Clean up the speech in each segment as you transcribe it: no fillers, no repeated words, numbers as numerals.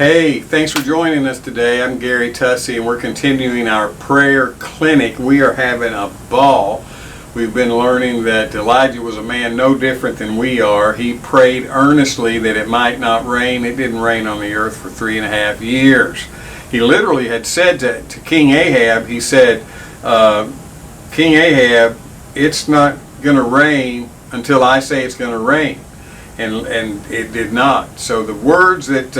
Hey, thanks for joining us today. I'm Gary Tussey, and we're continuing our prayer clinic. We are having a ball. We've been learning that Elijah was a man no different than we are. He prayed earnestly that it might not rain. It didn't rain on the earth for 3.5 years. He literally had said to King Ahab, he said, King Ahab, it's not going to rain until I say it's going to rain. And it did not. So the words that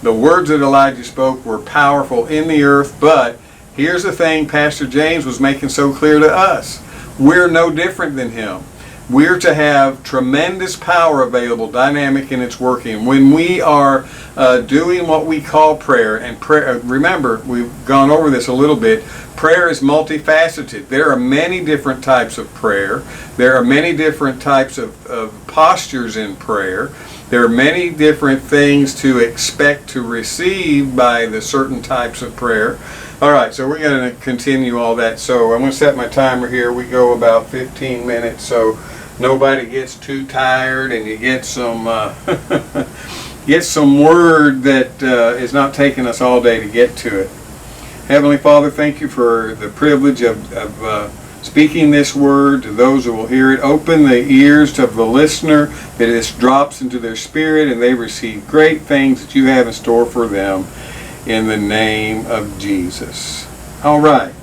Elijah spoke were powerful in the earth, but here's the thing Pastor James was making so clear to us. We're no different than him. We're to have tremendous power available, dynamic in its working. When we are doing what we call prayer, and prayer, remember, we've gone over this a little bit, prayer is multifaceted. There are many different types of prayer. There are many different types of postures in prayer. There are many different things to expect to receive by the certain types of prayer. All right, so we're going to continue all that. So I'm going to set my timer here. We go about 15 minutes, so nobody gets too tired, and you get some get some word that is not taking us all day to get to it. Heavenly Father, thank you for the privilege of speaking this word to those who will hear it. Open the ears of the listener, that this drops into their spirit and they receive great things that you have in store for them in the name of Jesus. All right.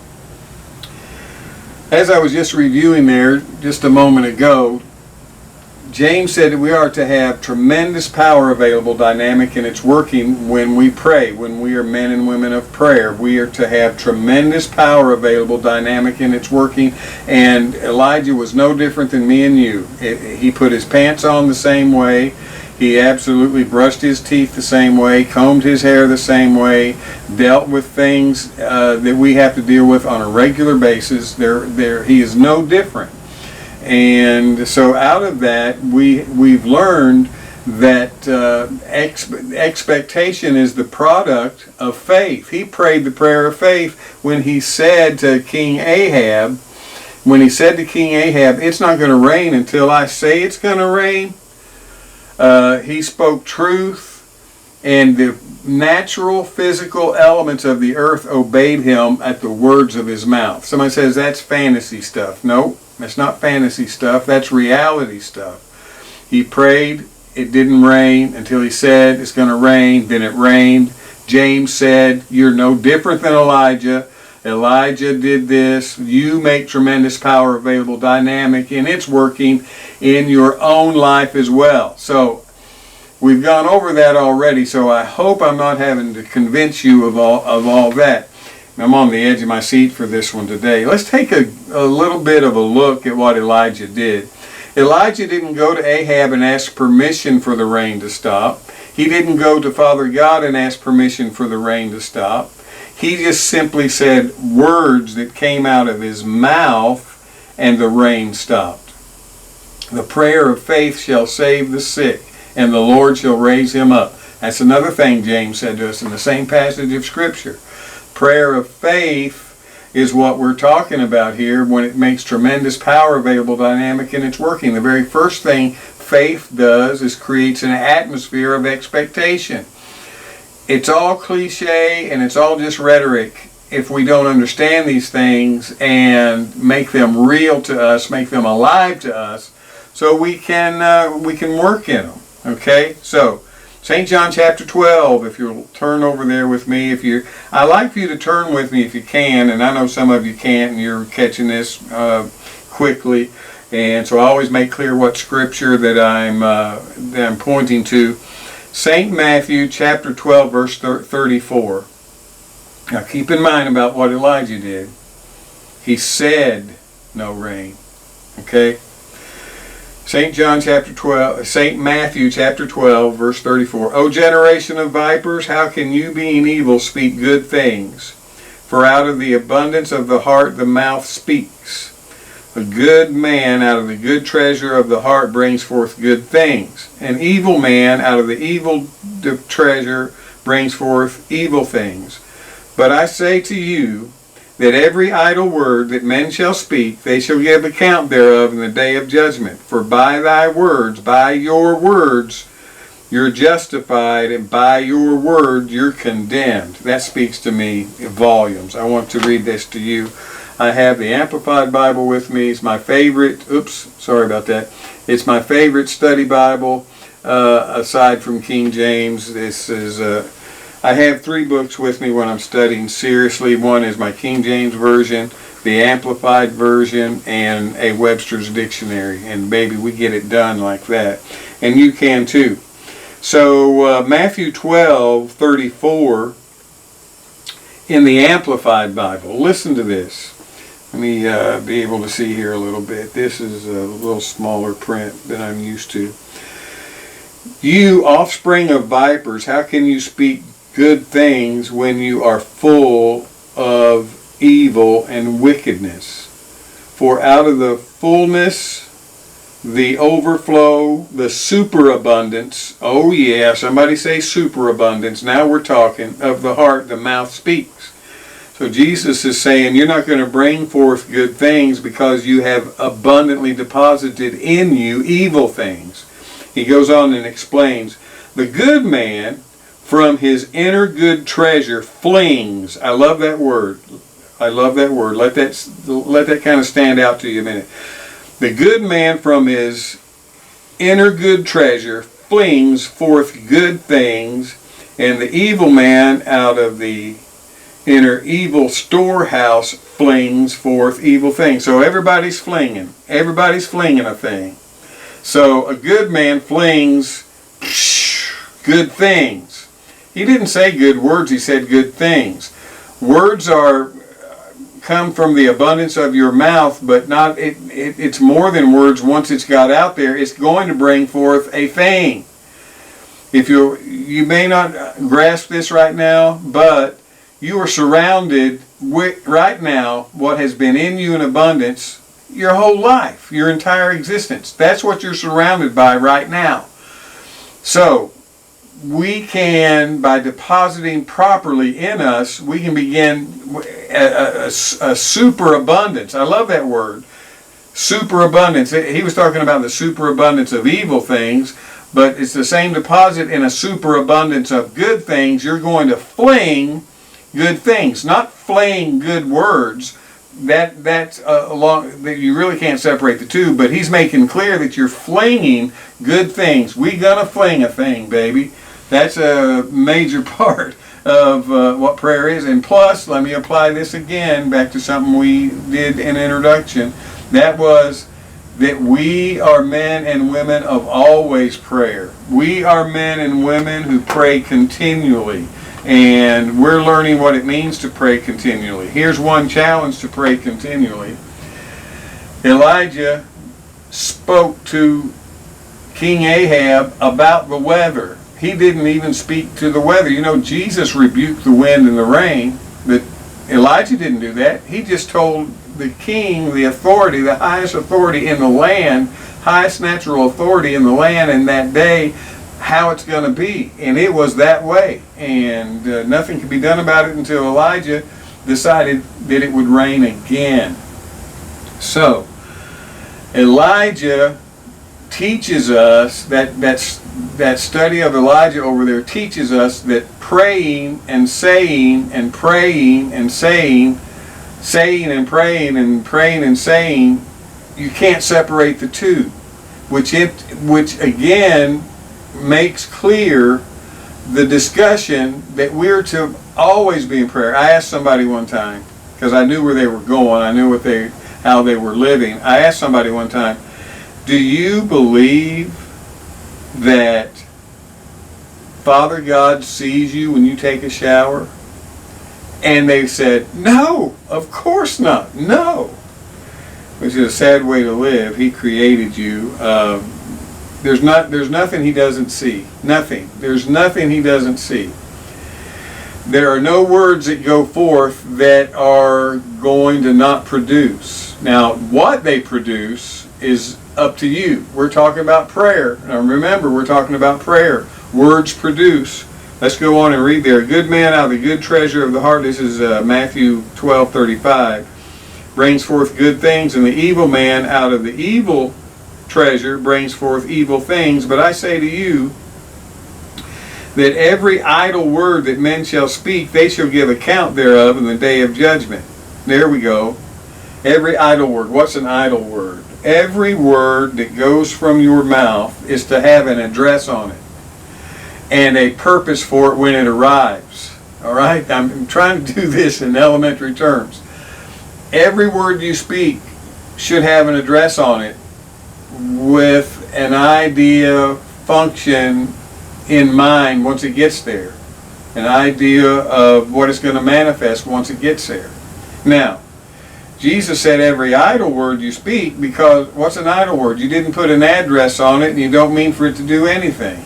As I was just reviewing there just a moment ago, James said that we are to have tremendous power available, dynamic in its working when we pray. When we are men and women of prayer, we are to have tremendous power available, dynamic in its working. And Elijah was no different than me and you. He put his pants on the same way. He absolutely brushed his teeth the same way, combed his hair the same way, dealt with things that we have to deal with on a regular basis. He is no different. And so out of that, we've learned that expectation is the product of faith. He prayed the prayer of faith when he said to King Ahab, it's not going to rain until I say it's going to rain. He spoke truth, and the natural physical elements of the earth obeyed him at the words of his mouth. Somebody says that's fantasy stuff. No, that's not fantasy stuff. That's reality stuff. He prayed. It didn't rain until he said it's going to rain. Then it rained. James said, you're no different than Elijah. Elijah did this. You make tremendous power available, dynamic, and it's working in your own life as well. So we've gone over that already, so I hope I'm not having to convince you of all that. I'm on the edge of my seat for this one today. Let's take a little bit of a look at what Elijah did. Elijah didn't go to Ahab and ask permission for the rain to stop. He didn't go to Father God and ask permission for the rain to stop. He just simply said words that came out of his mouth, and the rain stopped. The prayer of faith shall save the sick, and the Lord shall raise him up. That's another thing James said to us in the same passage of Scripture. Prayer of faith is what we're talking about here when it makes tremendous power available, dynamic in its working. The very first thing faith does is creates an atmosphere of expectation. It's all cliche and it's all just rhetoric if we don't understand these things and make them real to us, make them alive to us, so we can work in them. Okay, so St. John chapter 12, if you'll turn over there with me. I'd like for you to turn with me if you can, and I know some of you can't and you're catching this quickly, and so I always make clear what scripture that I'm pointing to. St. Matthew chapter 12, verse 34. Now keep in mind about what Elijah did. He said no rain. Okay? St. Matthew chapter 12, verse 34. O generation of vipers, how can you, being evil, speak good things? For out of the abundance of the heart the mouth speaks. A good man out of the good treasure of the heart brings forth good things. An evil man out of the evil treasure brings forth evil things. But I say to you, that every idle word that men shall speak, they shall give account thereof in the day of judgment. For by thy words, by your words, you're justified, and by your word you're condemned. That speaks to me volumes. I want to read this to you. I have the Amplified Bible with me. It's my favorite. Oops, sorry about that. It's my favorite study Bible aside from King James. This is I have 3 books with me when I'm studying seriously. One is my King James Version, the Amplified Version, and a Webster's Dictionary. And baby, we get it done like that. And you can too. So Matthew 12:34 in the Amplified Bible. Listen to this. Let me be able to see here a little bit. This is a little smaller print than I'm used to. You offspring of vipers, how can you speak good things when you are full of evil and wickedness? For out of the fullness, the overflow, the superabundance, oh yeah, somebody say superabundance, now we're talking, of the heart, the mouth speaks. So Jesus is saying you're not going to bring forth good things because you have abundantly deposited in you evil things. He goes on and explains, the good man from his inner good treasure flings. I love that word. I love that word. Let that kind of stand out to you a minute. The good man from his inner good treasure flings forth good things, and the evil man out of the inner evil storehouse flings forth evil things. So everybody's flinging. Everybody's flinging a thing. So a good man flings good things. He didn't say good words, he said good things. Words come from the abundance of your mouth, but not it's more than words. Once it's got out there, it's going to bring forth a thing. If you may not grasp this right now, but you are surrounded with, right now, what has been in you in abundance your whole life, your entire existence. That's what you're surrounded by right now. So, we can, by depositing properly in us, we can begin a superabundance. I love that word. Superabundance. He was talking about the superabundance of evil things, but it's the same deposit in a superabundance of good things. You're going to fling good things, not fling good words. That's you really can't separate the two, but he's making clear that you're flinging good things. We gonna fling a thing, baby. That's a major part of what prayer is. And plus, let me apply this again back to something we did in introduction. That was that we are men and women of always prayer. We are men and women who pray continually. And we're learning what it means to pray continually. Here's one challenge to pray continually. Elijah spoke to King Ahab about the weather. He didn't even speak to the weather. You know, Jesus rebuked the wind and the rain, but Elijah didn't do that. He just told the king, the authority, the highest authority in the land, highest natural authority in the land in that day, how it's going to be. And it was that way. And nothing could be done about it until Elijah decided that it would rain again. So, Elijah teaches us, that study of Elijah over there teaches us that praying and saying and praying and saying and praying and praying and saying, you can't separate the two. Which again makes clear the discussion that we're to always be in prayer. I asked somebody one time, because I knew where they were going, I knew how they were living. I asked somebody one time, do you believe that Father God sees you when you take a shower? And they said, no, of course not, no. Which is a sad way to live. He created you. There's nothing he doesn't see. Nothing. There's nothing he doesn't see. There are no words that go forth that are going to not produce. Now, what they produce is up to you. We're talking about prayer. Now remember, we're talking about prayer. Words produce. Let's go on and read there. A good man out of the good treasure of the heart. This is Matthew 12:35. Brings forth good things, and the evil man out of the evil treasure brings forth evil things. But I say to you, that every idle word that men shall speak, they shall give account thereof in the day of judgment. There we go. Every idle word. What's an idle word? Every word that goes from your mouth is to have an address on it and a purpose for it when it arrives. All right? I'm trying to do this in elementary terms. Every word you speak should have an address on it with an idea, function in mind once it gets there. An idea of what it's going to manifest once it gets there. Now, Jesus said every idle word you speak, because what's an idle word? You didn't put an address on it and you don't mean for it to do anything.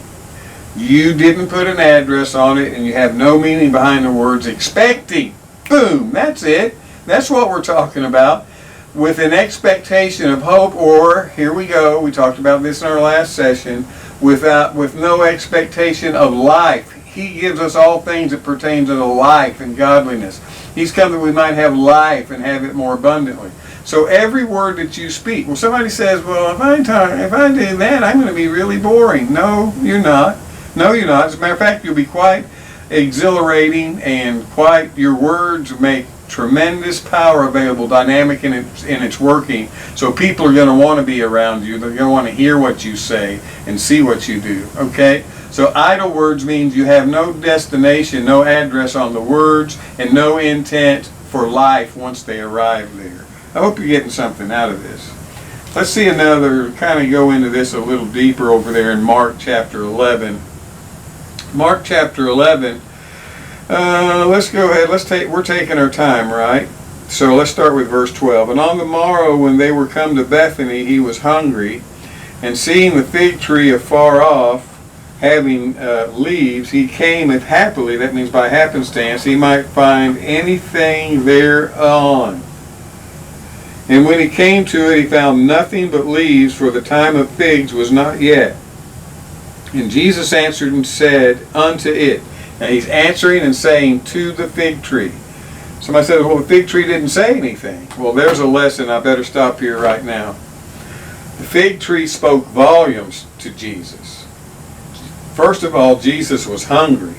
You didn't put an address on it and you have no meaning behind the words expecting. Boom, that's it. That's what we're talking about. With an expectation of hope, or, here we go, we talked about this in our last session, with no expectation of life. He gives us all things that pertain to life and godliness. He's come that we might have life and have it more abundantly. So every word that you speak, well, somebody says, well, if I do that, I'm going to be really boring. No, you're not. No, you're not. As a matter of fact, you'll be quite exhilarating, and your words make tremendous power available, dynamic in its working. So people are going to want to be around you. They're going to want to hear what you say and see what you do. Okay? So idle words means you have no destination, no address on the words, and no intent for life once they arrive there. I hope you're getting something out of this. Let's see another, kind of go into this a little deeper over there in Mark chapter 11. Mark chapter 11, let's go ahead, we're taking our time, right? So let's start with verse 12. And on the morrow when they were come to Bethany, he was hungry, and seeing the fig tree afar off, having leaves, he came if happily, that means by happenstance, he might find anything thereon. And when he came to it, he found nothing but leaves, for the time of figs was not yet. And Jesus answered and said unto it. Now he's answering and saying to the fig tree. Somebody says, well, the fig tree didn't say anything. Well, there's a lesson. I better stop here right now. The fig tree spoke volumes to Jesus. First of all, Jesus was hungry.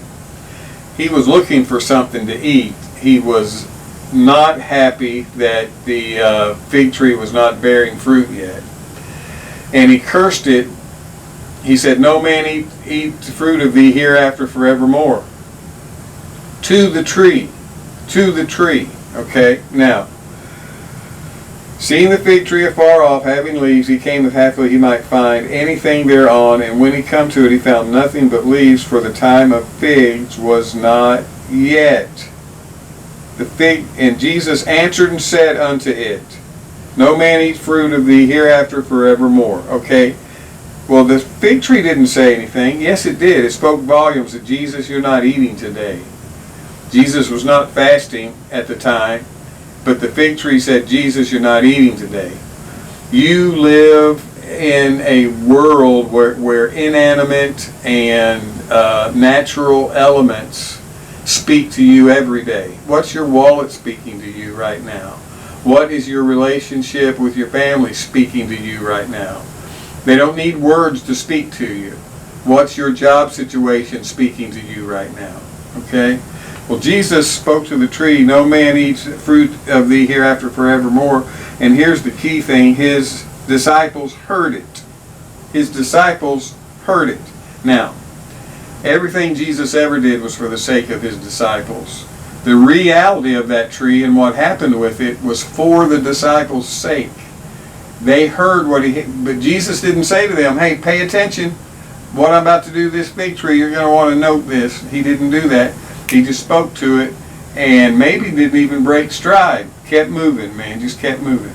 He was looking for something to eat. He was not happy that the fig tree was not bearing fruit yet. And he cursed it. He said, no man eat the fruit of thee hereafter forevermore. To the tree. To the tree. Okay, now, seeing the fig tree afar off, having leaves, he came if happily he might find anything thereon. And when he come to it, he found nothing but leaves, for the time of figs was not yet. And Jesus answered and said unto it, no man eat fruit of thee hereafter forevermore. Okay, well, the fig tree didn't say anything. Yes, it did. It spoke volumes that Jesus, you're not eating today. Jesus was not fasting at the time. But the fig tree said, Jesus, you're not eating today. You live in a world where inanimate and natural elements speak to you every day. What's your wallet speaking to you right now? What is your relationship with your family speaking to you right now? They don't need words to speak to you. What's your job situation speaking to you right now? Okay? Well, Jesus spoke to the tree, no man eats fruit of thee hereafter forevermore. And here's the key thing, his disciples heard it. His disciples heard it. Now, everything Jesus ever did was for the sake of his disciples. The reality of that tree and what happened with it was for the disciples' sake. They heard but Jesus didn't say to them, hey, pay attention. What I'm about to do to this fig tree, you're going to want to note this. He didn't do that. He just spoke to it and maybe didn't even break stride. Kept moving, man, just kept moving.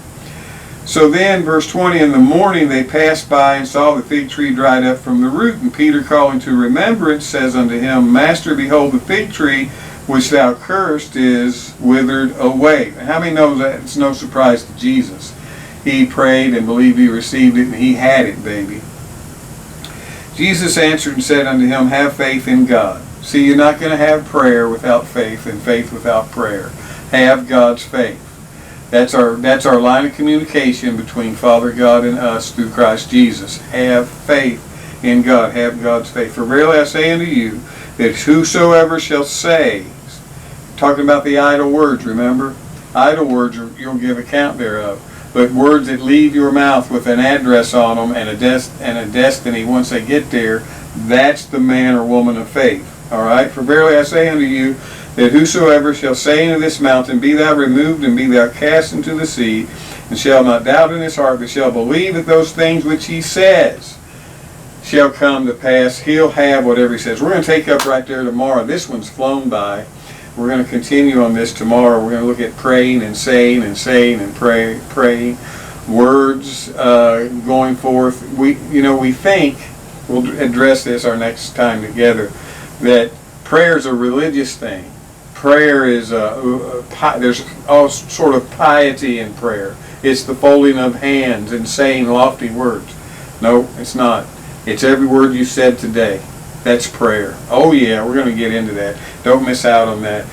So then, verse 20, in the morning they passed by and saw the fig tree dried up from the root. And Peter, calling to remembrance, says unto him, Master, behold, the fig tree which thou cursed is withered away. And how many know that it's no surprise to Jesus? He prayed and believed he received it, and he had it, baby. Jesus answered and said unto him, have faith in God. See, you're not going to have prayer without faith, and faith without prayer. Have God's faith. That's our line of communication between Father God and us through Christ Jesus. Have faith in God. Have God's faith. For verily I say unto you, that whosoever shall say, talking about the idle words, remember? Idle words, you'll give account thereof. But words that leave your mouth with an address on them and a destiny once they get there, that's the man or woman of faith. All right? For verily I say unto you, that whosoever shall say unto this mountain, Be thou removed, and be thou cast into the sea, and shall not doubt in his heart, but shall believe that those things which he says shall come to pass, he'll have whatever he says. We're going to take up right there tomorrow. This one's flown by. We're going to continue on this tomorrow. We're going to look at praying and saying and praying. Words going forth. We think, we'll address this our next time together, that prayer is a religious thing. Prayer is there's all sort of piety in prayer. It's the folding of hands and saying lofty words. No, it's not. It's every word you said today. That's prayer. Oh yeah, we're going to get into that. Don't miss out on that.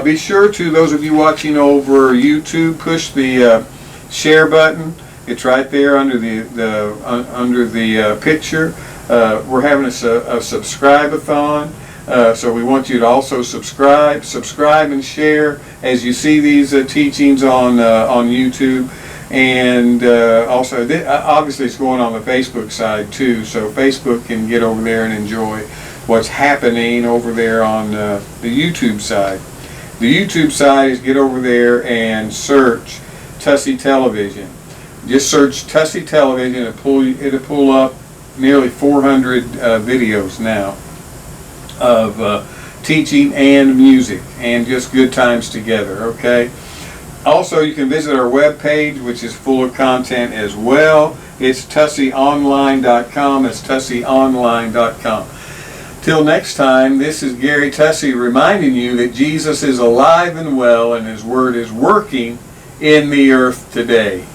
Be sure to, those of you watching over YouTube, push the share button. It's right there under the picture. We're having a subscribe-a-thon. So we want you to also subscribe and share as you see these teachings on YouTube, and also obviously it's going on the Facebook side too, so Facebook can get over there and enjoy what's happening over there on the YouTube side. The YouTube side is get over there and search Tussey Television. Just search Tussey Television, it'll pull up nearly 400 videos now of teaching and music and just good times together, okay? Also, you can visit our webpage, which is full of content as well. It's tusseyonline.com. It's tusseyonline.com. Till next time, this is Gary Tussey reminding you that Jesus is alive and well and His Word is working in the earth today.